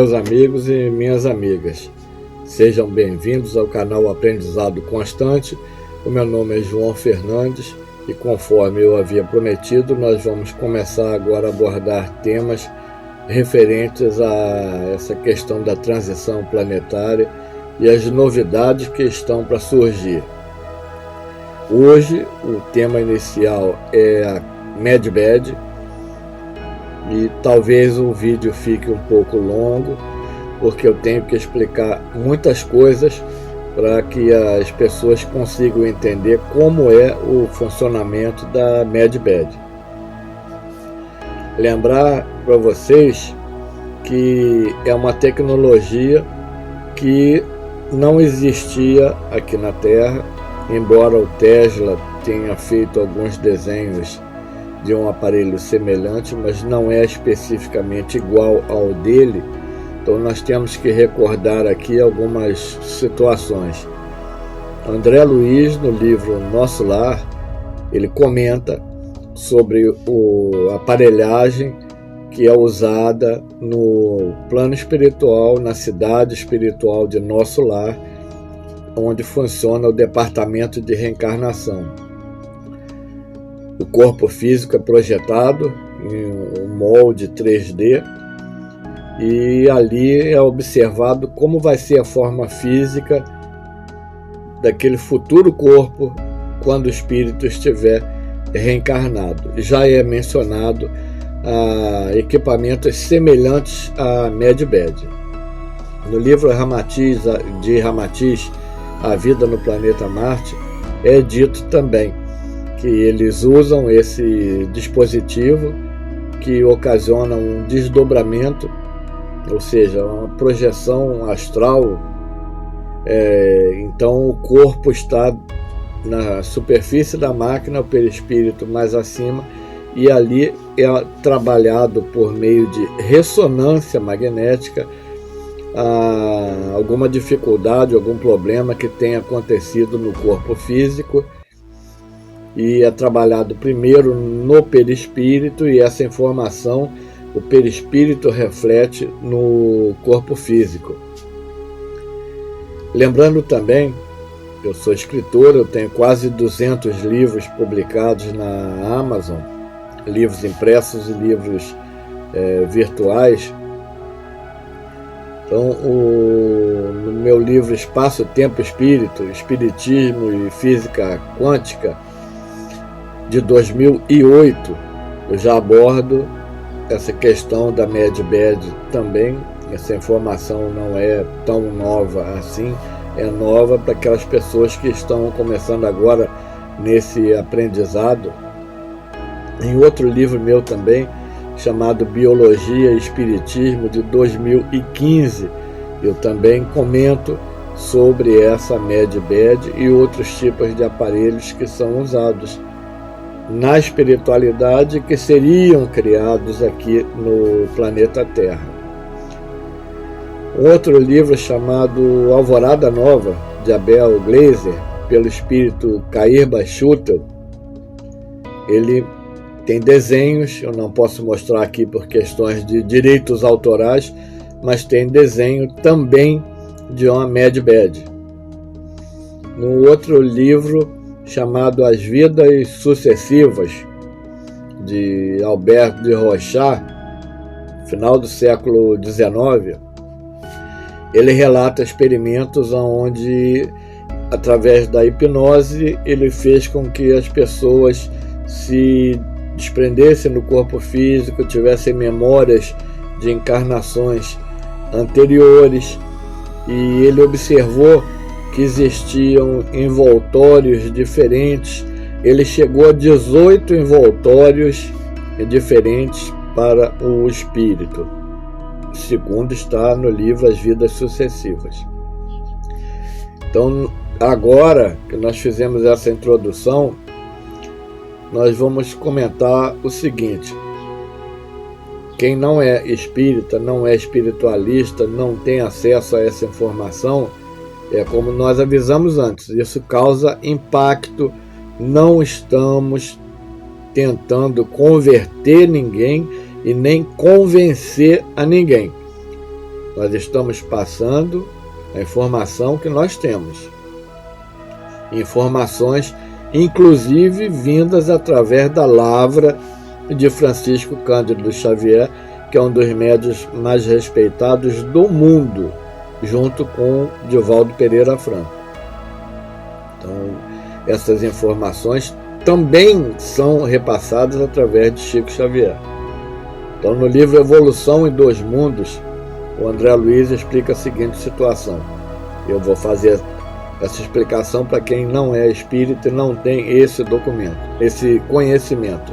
meus amigos e minhas amigas. Sejam bem-vindos ao canal Aprendizado Constante. O meu nome é João Fernandes e, conforme eu havia prometido, nós vamos começar agora a abordar temas referentes a essa questão da transição planetária e as novidades que estão para surgir. Hoje, o tema inicial é a Medbed, e talvez o vídeo fique um pouco longo, porque eu tenho que explicar muitas coisas para que as pessoas consigam entender como é o funcionamento da Medbed. Lembrar para vocês que é uma tecnologia que não existia aqui na Terra, embora o Tesla tenha feito alguns desenhos de um aparelho semelhante, mas não é especificamente igual ao dele. Então nós temos que recordar aqui algumas situações. André Luiz, no livro Nosso Lar, ele comenta sobre a aparelhagem que é usada no plano espiritual, na cidade espiritual de Nosso Lar, onde funciona o departamento de reencarnação. O corpo físico é projetado em um molde 3D e ali é observado como vai ser a forma física daquele futuro corpo quando o espírito estiver reencarnado. Já é mencionado equipamentos semelhantes à Medbed. No livro de Ramatiz, A Vida no Planeta Marte, é dito também que eles usam esse dispositivo que ocasiona um desdobramento, ou seja, uma projeção astral. Então o corpo está na superfície da máquina, o perispírito mais acima, e ali é trabalhado por meio de ressonância magnética alguma dificuldade, algum problema que tenha acontecido no corpo físico, e é trabalhado primeiro no perispírito, e essa informação o perispírito reflete no corpo físico. Lembrando também, eu sou escritor, eu tenho quase 200 livros publicados na Amazon, livros impressos e livros virtuais. Então, no meu livro Espaço, Tempo, Espírito, Espiritismo e Física Quântica, de 2008, eu já abordo essa questão da Medbed também. Essa informação não é tão nova assim, é nova para aquelas pessoas que estão começando agora nesse aprendizado. Em outro livro meu também, chamado Biologia e Espiritismo, de 2015, eu também comento sobre essa Medbed e outros tipos de aparelhos que são usados na espiritualidade, que seriam criados aqui no planeta Terra. Outro livro chamado Alvorada Nova, de Abel Gleiser, pelo espírito Cair Bachutel, ele tem desenhos, eu não posso mostrar aqui por questões de direitos autorais, mas tem desenho também de uma Medbed. No outro livro, chamado As Vidas Sucessivas, de Albert de Rochat, final do século XIX, ele relata experimentos onde, através da hipnose, ele fez com que as pessoas se desprendessem do corpo físico, tivessem memórias de encarnações anteriores, e ele observou que existiam envoltórios diferentes. Ele chegou a 18 envoltórios diferentes para o espírito, segundo está no livro As Vidas Sucessivas. Então, agora que nós fizemos essa introdução, nós vamos comentar o seguinte: quem não é espírita, não é espiritualista, não tem acesso a essa informação, como nós avisamos antes, isso causa impacto. Não estamos tentando converter ninguém e nem convencer a ninguém. Nós estamos passando a informação que nós temos. Informações, inclusive, vindas através da lavra de Francisco Cândido Xavier, que é um dos médiuns mais respeitados do mundo, junto com Divaldo Pereira Franco. Então, essas informações também são repassadas através de Chico Xavier. Então, no livro Evolução em Dois Mundos, o André Luiz explica a seguinte situação. Eu vou fazer essa explicação para quem não é espírita e não tem esse documento, esse conhecimento.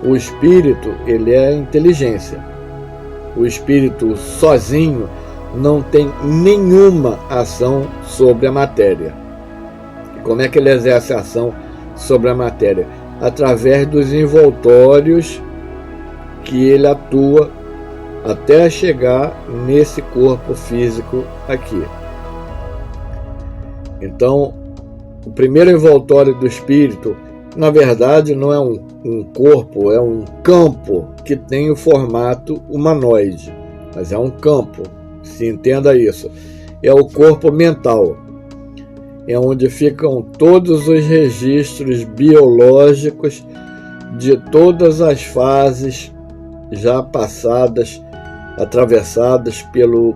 O espírito, ele é inteligência. O espírito sozinho não tem nenhuma ação sobre a matéria. E como é que ele exerce ação sobre a matéria? Através dos envoltórios que ele atua até chegar nesse corpo físico aqui. Então, o primeiro envoltório do espírito, na verdade, não é um corpo, é um campo que tem o formato humanoide, mas é um campo, se entenda isso. É o corpo mental, é onde ficam todos os registros biológicos de todas as fases já passadas, atravessadas pelo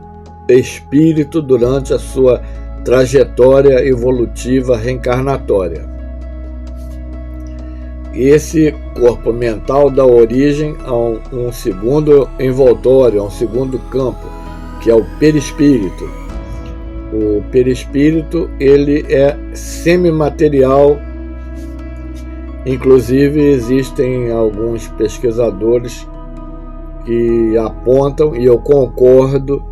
espírito durante a sua trajetória evolutiva reencarnatória. Esse corpo mental dá origem a um segundo envoltório, a um segundo campo, que é o perispírito. O perispírito, ele é semimaterial. Inclusive, existem alguns pesquisadores que apontam, e eu concordo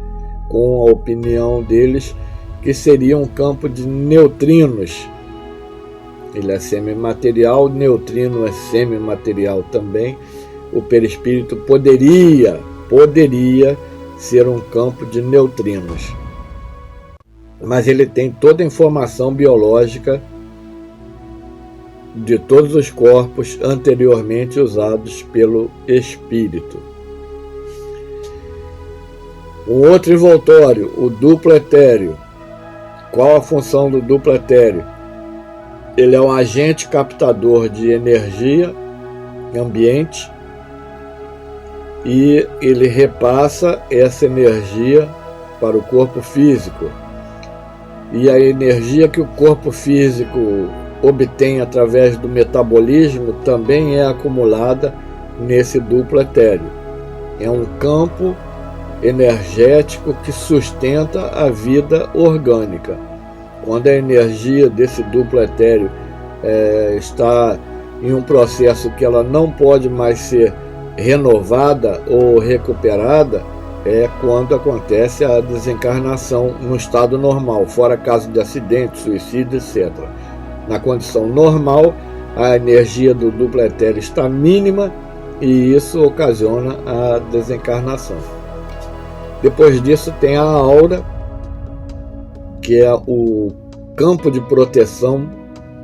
com a opinião deles, que seria um campo de neutrinos. Ele é semimaterial, neutrino é semimaterial também. O perispírito poderia ser um campo de neutrinos. Mas ele tem toda a informação biológica de todos os corpos anteriormente usados pelo espírito. Um outro envoltório, o duplo etéreo. Qual a função do duplo etéreo? Ele é um agente captador de energia ambiente e ele repassa essa energia para o corpo físico. E a energia que o corpo físico obtém através do metabolismo também é acumulada nesse duplo etéreo. É um campo energético que sustenta a vida orgânica. Quando a energia desse duplo etéreo está em um processo que ela não pode mais ser renovada ou recuperada, é quando acontece a desencarnação no estado normal, fora caso de acidente, suicídio, etc. Na condição normal, a energia do duplo etéreo está mínima e isso ocasiona a desencarnação. Depois disso tem a aura, que é o campo de proteção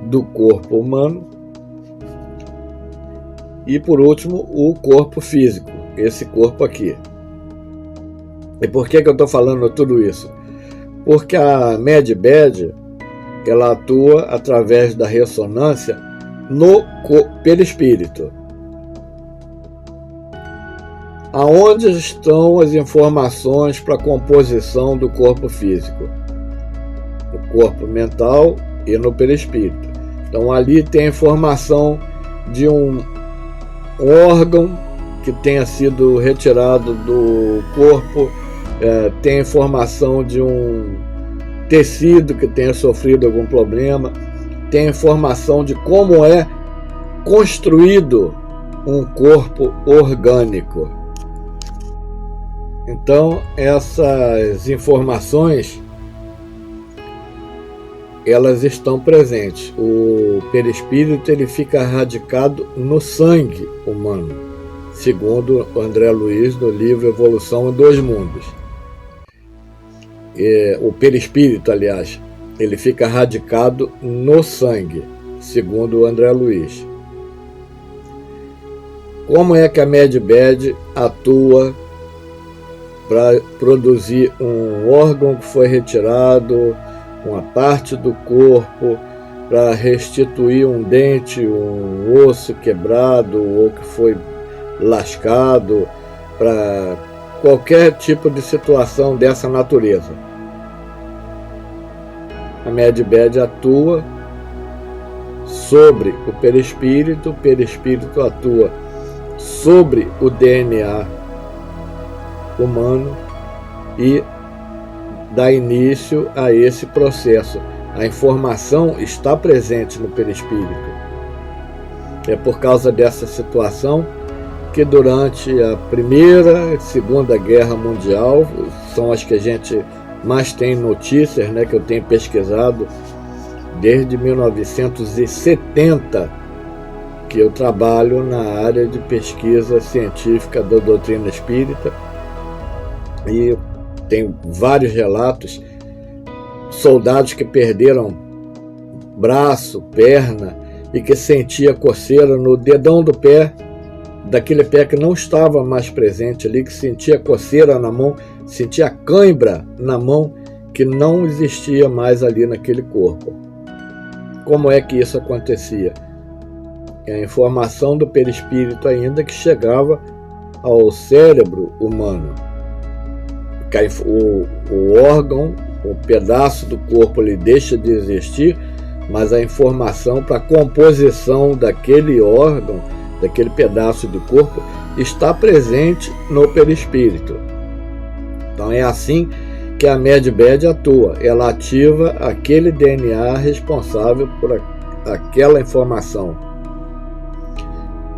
do corpo humano. E por último, o corpo físico, esse corpo aqui. E por que eu estou falando tudo isso? Porque a Med-Bed, ela atua através da ressonância no perispírito. Aonde estão as informações para a composição do corpo físico? No corpo mental e no perispírito. Então ali tem a informação de um órgão que tenha sido retirado do corpo, tem a informação de um tecido que tenha sofrido algum problema, tem a informação de como é construído um corpo orgânico. Então, essas informações, elas estão presentes. O perispírito, ele fica radicado no sangue humano, segundo o André Luiz, no livro Evolução em Dois Mundos. O perispírito, aliás, ele fica radicado no sangue, segundo o André Luiz. Como é que a Med-Bed atua para produzir um órgão que foi retirado, uma parte do corpo, para restituir um dente, um osso quebrado ou que foi lascado, para qualquer tipo de situação dessa natureza. A Medbed atua sobre o perispírito atua sobre o DNA humano e dá início a esse processo. A informação está presente no perispírito. É por causa dessa situação que durante a Primeira e Segunda Guerra Mundial, são as que a gente mais tem notícias, né, que eu tenho pesquisado desde 1970, que eu trabalho na área de pesquisa científica da doutrina espírita, e tenho vários relatos, soldados que perderam braço, perna, e que sentia coceira no dedão do pé, daquele pé que não estava mais presente ali, que sentia coceira na mão, sentia cãibra na mão, que não existia mais ali naquele corpo. Como é que isso acontecia? É a informação do perispírito ainda que chegava ao cérebro humano. O órgão, o pedaço do corpo, ele deixa de existir, mas a informação para a composição daquele órgão, daquele pedaço do corpo, está presente no perispírito. Então é assim que a Medbed atua. Ela ativa aquele DNA responsável por aquela informação.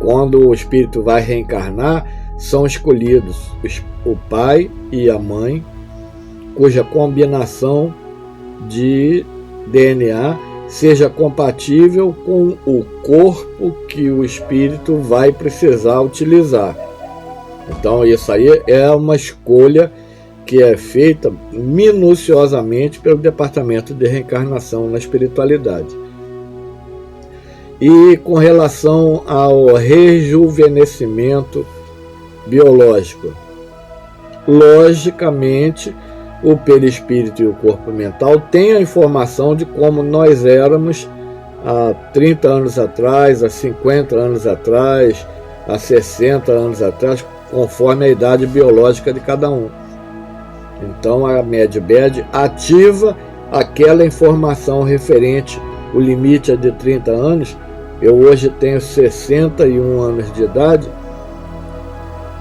Quando o espírito vai reencarnar, são escolhidos o pai e a mãe, cuja combinação de DNA seja compatível com o corpo que o espírito vai precisar utilizar. Então isso aí é uma escolha que é feita minuciosamente pelo Departamento de Reencarnação na Espiritualidade. E com relação ao rejuvenescimento biológico, logicamente, o perispírito e o corpo mental têm a informação de como nós éramos há 30 anos atrás, há 50 anos atrás, há 60 anos atrás, conforme a idade biológica de cada um. Então a Medbed ativa aquela informação referente, o limite é de 30 anos, eu hoje tenho 61 anos de idade,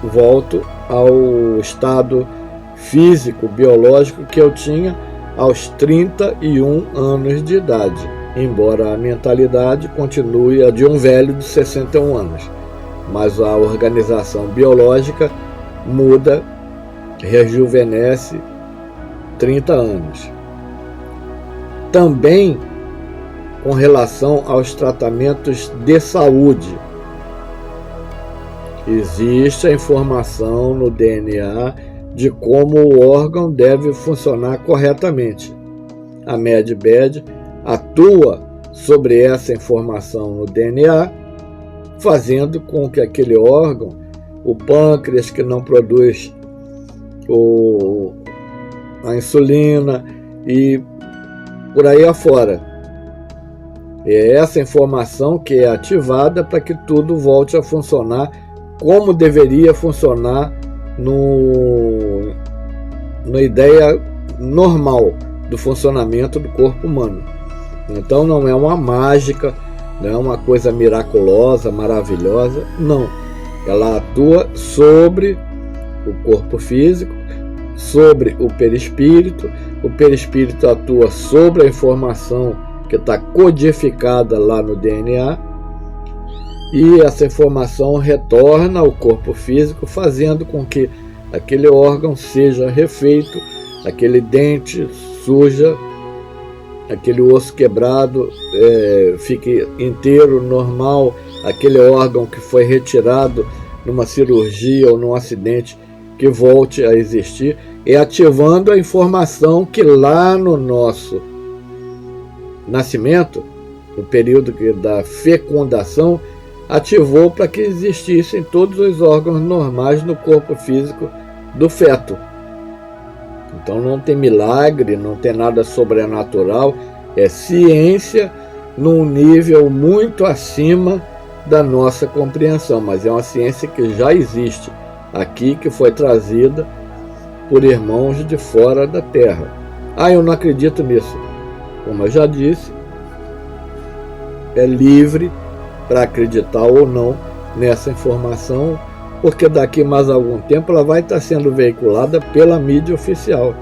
volto ao estado físico, biológico que eu tinha aos 31 anos de idade, embora a mentalidade continue a de um velho de 61 anos, mas a organização biológica muda, rejuvenesce 30 anos. Também com relação aos tratamentos de saúde, existe a informação no DNA de como o órgão deve funcionar corretamente. A Medbed atua sobre essa informação no DNA, fazendo com que aquele órgão, o pâncreas que não produz a insulina e por aí afora, é essa informação que é ativada para que tudo volte a funcionar como deveria funcionar na ideia normal do funcionamento do corpo humano. Então não é uma mágica, não é uma coisa miraculosa, maravilhosa, não. Ela atua sobre o corpo físico, sobre o perispírito atua sobre a informação que está codificada lá no DNA, e essa informação retorna ao corpo físico, fazendo com que aquele órgão seja refeito, aquele dente suja, aquele osso quebrado fique inteiro, normal, aquele órgão que foi retirado numa cirurgia ou num acidente que volte a existir, e ativando a informação que lá no nosso nascimento, no período da fecundação, ativou para que existissem todos os órgãos normais no corpo físico do feto. Então não tem milagre, não tem nada sobrenatural, é ciência num nível muito acima da nossa compreensão, mas é uma ciência que já existe aqui, que foi trazida por irmãos de fora da Terra. Eu não acredito nisso. Como eu já disse, é livre para acreditar ou não nessa informação, porque daqui mais algum tempo ela vai estar sendo veiculada pela mídia oficial.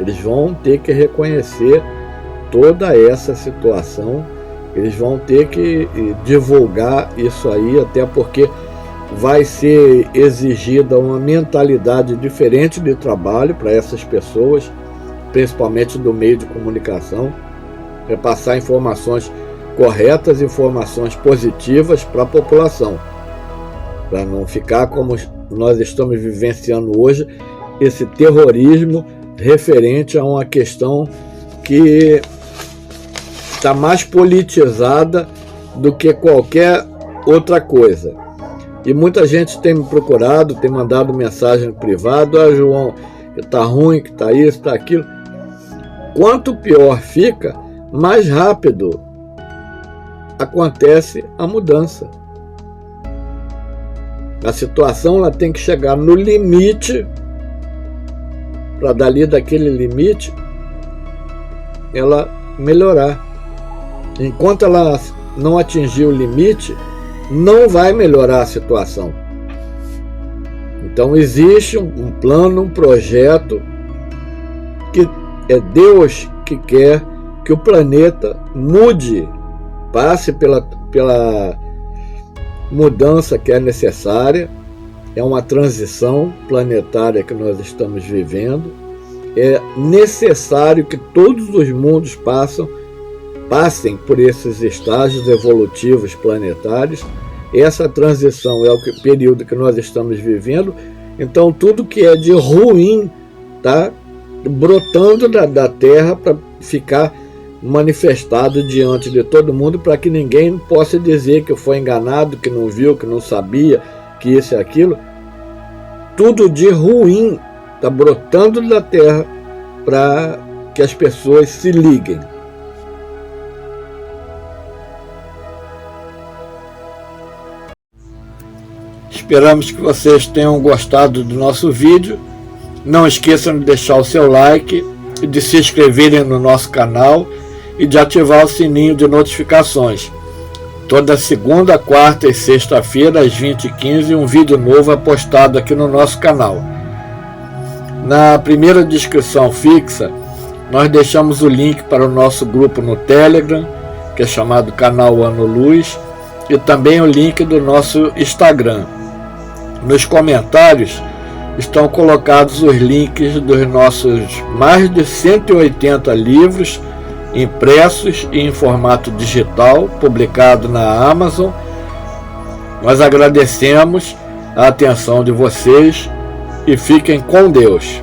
Eles vão ter que reconhecer toda essa situação, eles vão ter que divulgar isso aí, até porque vai ser exigida uma mentalidade diferente de trabalho para essas pessoas, principalmente do meio de comunicação, para passar informações corretas, informações positivas para a população, para não ficar como nós estamos vivenciando hoje, esse terrorismo referente a uma questão que está mais politizada do que qualquer outra coisa. E muita gente tem me procurado, tem mandado mensagem privada: João, que está ruim, que está isso, está aquilo. Quanto pior fica, mais rápido acontece a mudança. A situação ela tem que chegar no limite, para dali daquele limite ela melhorar. Enquanto ela não atingir o limite, não vai melhorar a situação. Então existe um plano, um projeto, que é Deus que quer que o planeta mude, passe pela mudança que é necessária. É uma transição planetária que nós estamos vivendo. É necessário que todos os mundos passem por esses estágios evolutivos planetários. Essa transição é o período que nós estamos vivendo. Então tudo que é de ruim está brotando da Terra para ficar manifestado diante de todo mundo, para que ninguém possa dizer que foi enganado, que não viu, que não sabia, que isso e aquilo. Tudo de ruim está brotando da Terra para que as pessoas se liguem. Esperamos que vocês tenham gostado do nosso vídeo. Não esqueçam de deixar o seu like e de se inscreverem no nosso canal e de ativar o sininho de notificações. Toda segunda, quarta e sexta-feira, às 20h15, um vídeo novo é postado aqui no nosso canal. Na primeira descrição fixa, nós deixamos o link para o nosso grupo no Telegram, que é chamado Canal Ano Luz, e também o link do nosso Instagram. Nos comentários estão colocados os links dos nossos mais de 180 livros impressos e em formato digital, publicado na Amazon. Nós agradecemos a atenção de vocês e fiquem com Deus.